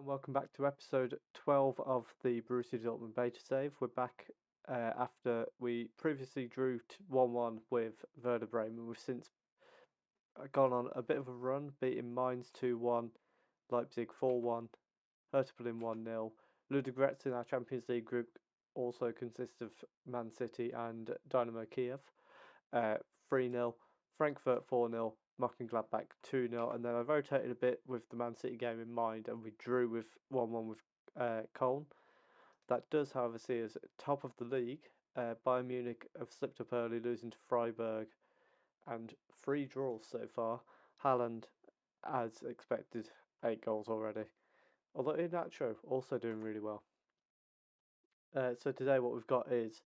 And welcome back to episode 12 of the Borussia Dortmund beta save. We're back after we previously drew 1-1 with Werder Bremen. We've since gone on a bit of a run, beating Mainz 2-1, Leipzig 4-1, Hertha Berlin 1-0. Ludogorets in our Champions League group also consists of Man City and Dynamo Kiev, 3-0, Frankfurt 4-0, Mönchengladbach 2-0, and then I rotated a bit with the Man City game in mind, and we drew with 1-1 with Köln. That does, however, see us top of the league. Bayern Munich have slipped up early, losing to Freiburg, and 3 draws so far. Haaland, as expected, 8 goals already. Although Iheanacho also doing really well. So today what we've got is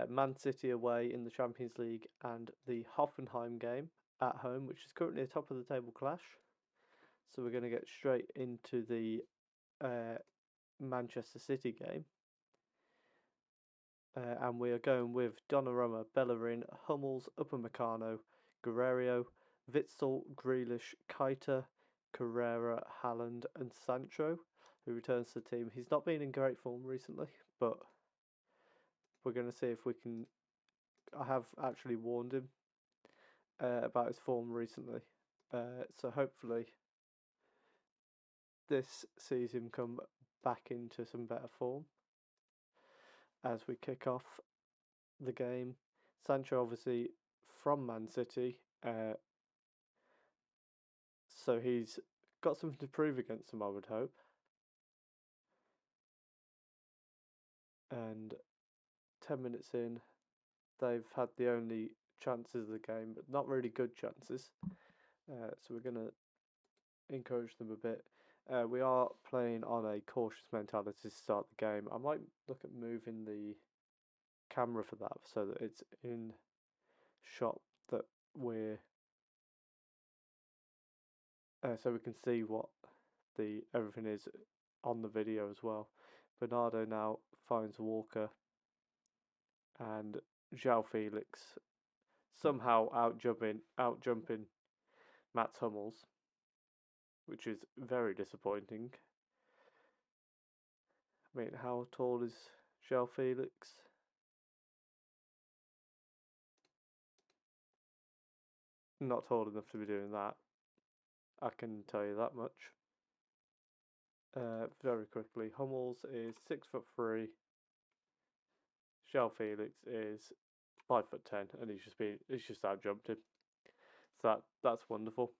Man City away in the Champions League and the Hoffenheim game at home, which is currently a top of the table clash. So we're going to get straight into the Manchester City game. And we are going with Donnarumma, Bellerin, Hummels, Upamecano, Guerrero, Witsel, Grealish, Keita, Carrera, Haaland and Sancho, who returns to the team. He's not been in great form recently, but we're going to see if we can... I have actually warned him about his form recently, so hopefully this sees him come back into some better form as we kick off the game. Sancho obviously from Man City, so he's got something to prove against them, I would hope. And 10 minutes in, they've had the only chances of the game, but not really good chances. So we're going to encourage them a bit. We are playing on a cautious mentality to start the game. I might look at moving the camera for that so that it's in shot that we're so we can see what the everything is on the video as well. Bernardo now finds Walker, and João Felix somehow out jumping Mats Hummels, which is very disappointing. I mean, how tall is João Felix? Not tall enough to be doing that. I can tell you that much. Very quickly, Hummels is 6'3". João Felix is 5'10", and he's just out jumped him. So that's wonderful.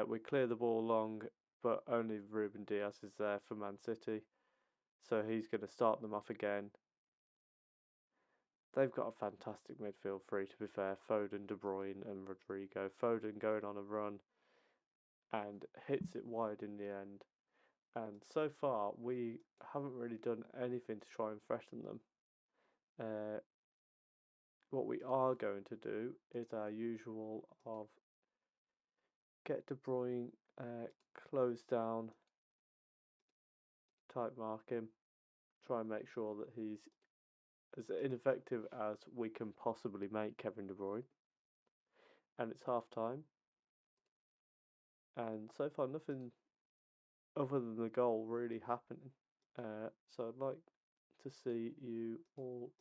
We clear the ball long, but only Ruben Dias is there for Man City, so he's going to start them off again. They've got a fantastic midfield three, to be fair. Foden, De Bruyne and Rodrigo. Foden going on a run and hits it wide in the end. And so far, we haven't really done anything to try and threaten them. What we are going to do is our usual of get De Bruyne close down, tight mark him, try and make sure that he's as ineffective as we can possibly make Kevin De Bruyne. And it's half time. And so far, nothing other than the goal really happening. So I'd like to see you all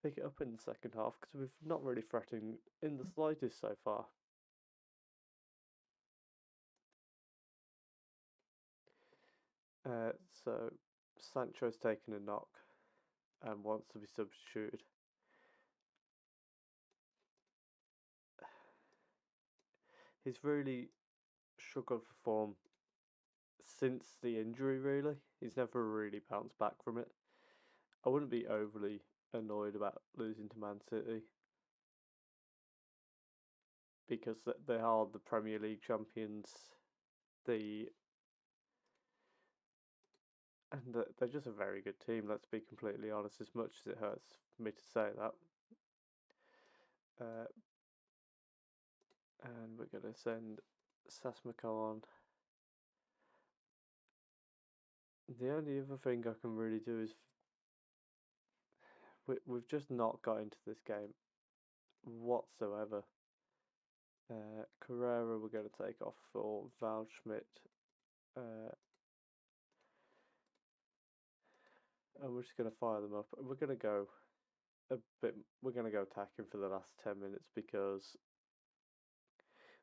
pick it up in the second half, because we've not really threatened in the slightest so far. So Sancho's taken a knock and wants to be substituted. He's really struggled for form since the injury, really. He's never really bounced back from it. I wouldn't be overly annoyed about losing to Man City, because they are the Premier League champions. And they're just a very good team, let's be completely honest, as much as it hurts me to say that. And we're going to send Sasmiko on. The only other thing I can really do is we've just not got into this game whatsoever. Carrera we're going to take off for Waldschmidt. and we're just going to fire them up. And we're going to go a bit. We're going to go attacking for the last 10 minutes because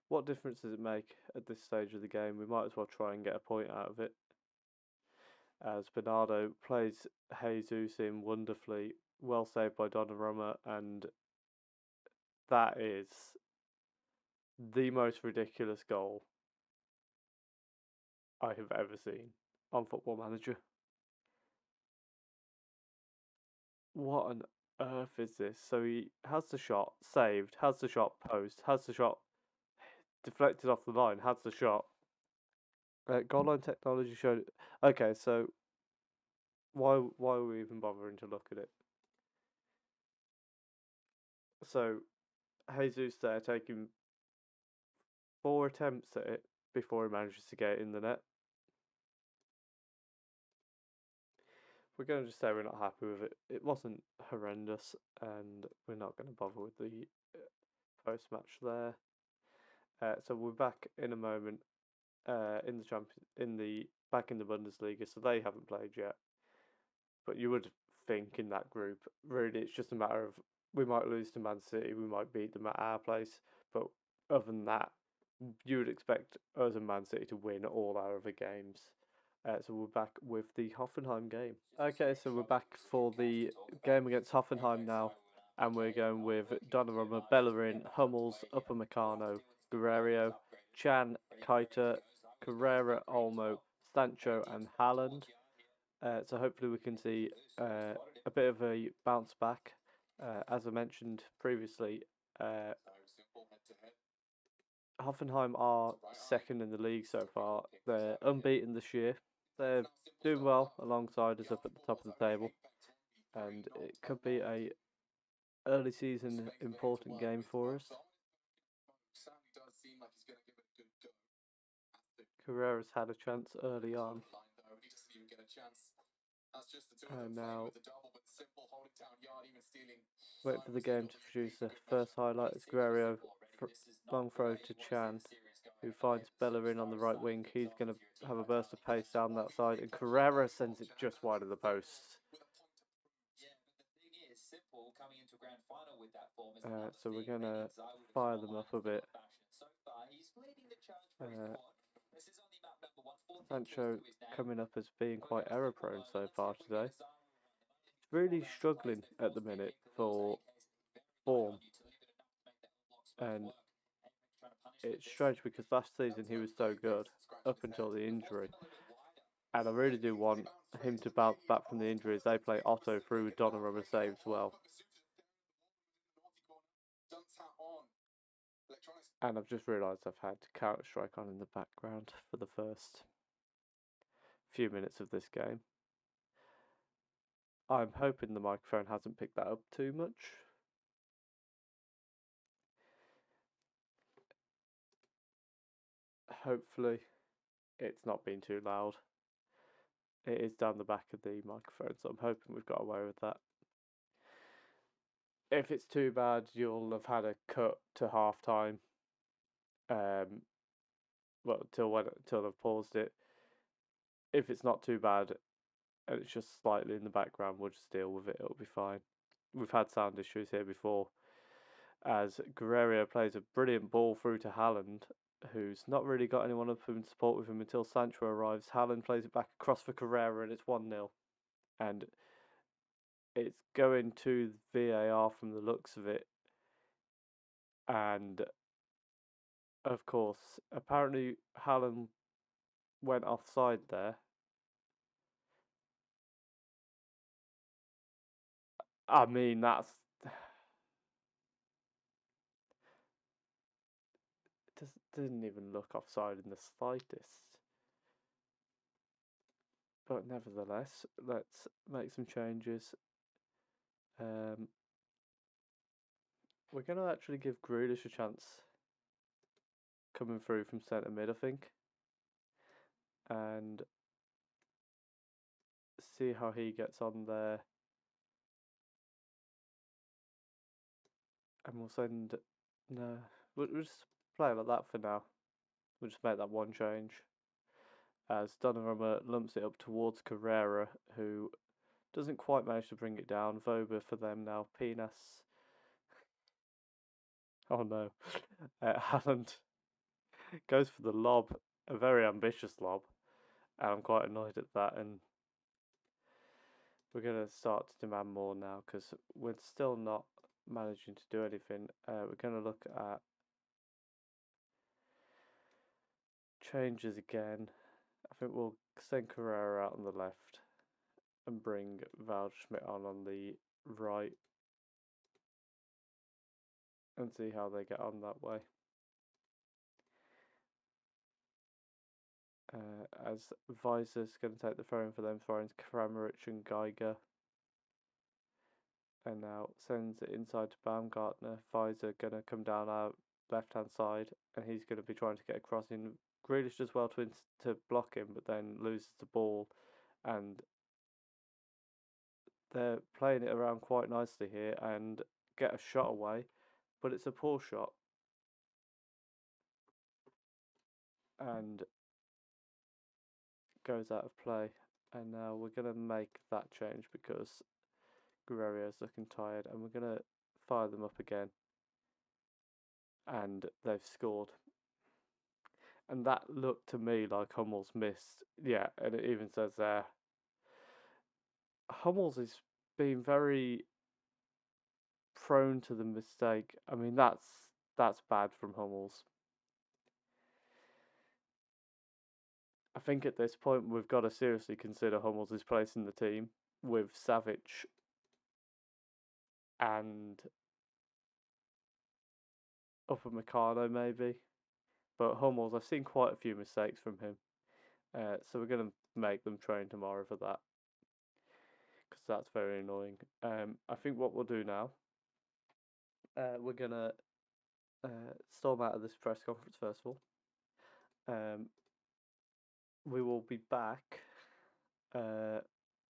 what difference does it make at this stage of the game? We might as well try and get a point out of it. As Bernardo plays Jesus in wonderfully, well saved by Donnarumma, and that is the most ridiculous goal I have ever seen on Football Manager. What on earth is this? So he has the shot, saved, has the shot post, has the shot deflected off the line, has the shot. Goal line technology showed. Okay, so why are we even bothering to look at it? So Jesus there taking 4 attempts at it before he manages to get it in the net. We're going to just say we're not happy with it. It wasn't horrendous, and we're not going to bother with the post match there. So we're back in a moment in the back in the Bundesliga, so they haven't played yet. But you would think in that group, really, it's just a matter of we might lose to Man City, we might beat them at our place, but other than that, you would expect us and Man City to win all our other games. So we're back with the Hoffenheim game. Okay, so we're back for the game against Hoffenheim now, and we're going with Donnarumma, Bellerin, Hummels, Upamecano, Guerrero, Chan, Keita, Carrera, Olmo, Sancho, and Haaland. So hopefully we can see a bit of a bounce back. As I mentioned previously, Hoffenheim are second in the league so far. They're unbeaten this year. They're doing well alongside us up at the top of the table, and it could be a early season important game for us. Carrera's had a chance early on. And now wait for the game to produce the first highlight. It's Guerrero, long throw to Chan, who finds Bellerin on the right wing. He's going to have a burst of pace down that side, and Carrera sends it just wide of the post. So we're going to fire them up a bit. Sancho coming up as being quite error prone so far today. Really struggling at the minute for form. And it's strange because last season he was so good up until the injury. And I really do want him to bounce back from the injury as they play Otto through with Donnarumma saves well. And I've just realised I've had Counter-Strike on in the background for the first few minutes of this game. I'm hoping the microphone hasn't picked that up too much. Hopefully it's not been too loud. It is down the back of the microphone, so I'm hoping we've got away with that. If it's too bad, you'll have had a cut to half time. Well, till I've paused it. If it's not too bad, and it's just slightly in the background, we'll just deal with it. It'll be fine. We've had sound issues here before, as Guerrero plays a brilliant ball through to Haaland, who's not really got anyone up in support with him until Sancho arrives. Haaland plays it back across for Carrera, and it's 1-0. And it's going to VAR from the looks of it. And, of course, apparently Haaland went offside there. I mean, that's... It didn't even look offside in the slightest. But nevertheless, let's make some changes. We're going to actually give Grealish a chance coming through from centre mid, I think. And see how he gets on there. And we'll send... No, we'll just play like that for now. We'll just make that one change. As Donnarumma lumps it up towards Carrera, who Doesn't quite manage to bring it down. Voba for them now. Penis. Oh no. Haaland goes for the lob, a very ambitious lob, and I'm quite annoyed at that. And we're going to start to demand more now because we're still not managing to do anything. We're going to look at changes again. I think we'll send Carrera out on the left and bring Waldschmidt on the right and see how they get on that way. As Weiser's going to take the throw in for them, throwing Kramaric and Geiger. And now sends it inside to Baumgartner. Weiser going to come down our left hand side, and he's going to be trying to get across in. Grealish does well to block him, but then loses the ball, and they're playing it around quite nicely here and get a shot away, but it's a poor shot. And goes out of play, and now we're going to make that change because Guerrero's looking tired, and we're going to fire them up again, and they've scored. And that looked to me like Hummels missed. Yeah, and it even says there, Hummels is being very prone to the mistake. I mean, that's bad from Hummels. I think at this point we've got to seriously consider Hummels' place in the team with Savic and Upamecano maybe. But Hummels, I've seen quite a few mistakes from him. So we're going to make them train tomorrow for that. Because that's very annoying. I think what we'll do now, we're going to storm out of this press conference first of all. We will be back.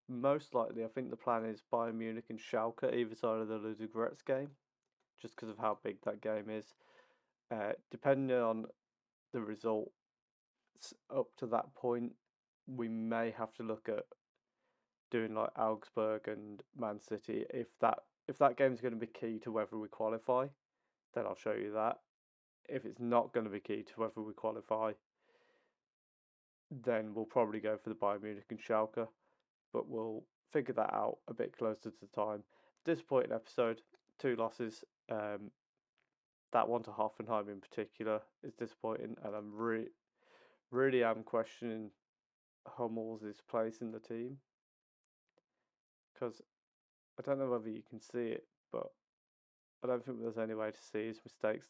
Most likely, I think the plan is Bayern Munich and Schalke either side of the Ludogorets game, just because of how big that game is. Depending on the result up to that point, we may have to look at doing like Augsburg and Man City. If that game is going to be key to whether we qualify, then I'll show you that. If it's not going to be key to whether we qualify, then we'll probably go for the Bayern Munich and Schalke. But we'll figure that out a bit closer to the time. Disappointing episode, 2 losses. That one to Hoffenheim in particular is disappointing, and I'm really am questioning Hummels' place in the team because I don't know whether you can see it, but I don't think there's any way to see his mistakes.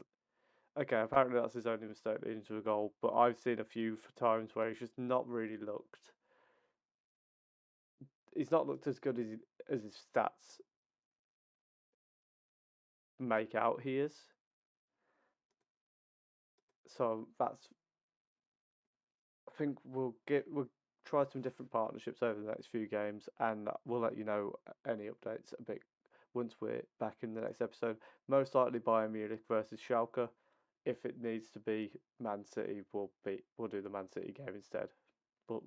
Okay, apparently that's his only mistake leading to a goal, but I've seen a few times where he's just not really looked. He's not looked as good as his stats make out he is. So that's. I think we'll try some different partnerships over the next few games, and we'll let you know any updates a bit once we're back in the next episode. Most likely Bayern Munich versus Schalke. If it needs to be Man City, we'll do the Man City game instead. But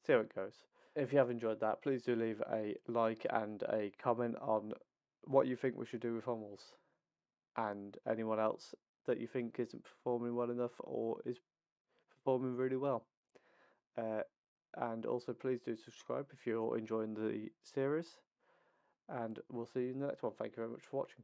see how it goes. If you have enjoyed that, please do leave a like and a comment on what you think we should do with Hummels and anyone else that you think isn't performing well enough or is performing really well. And also, please do subscribe if you're enjoying the series. And we'll see you in the next one. Thank you very much for watching.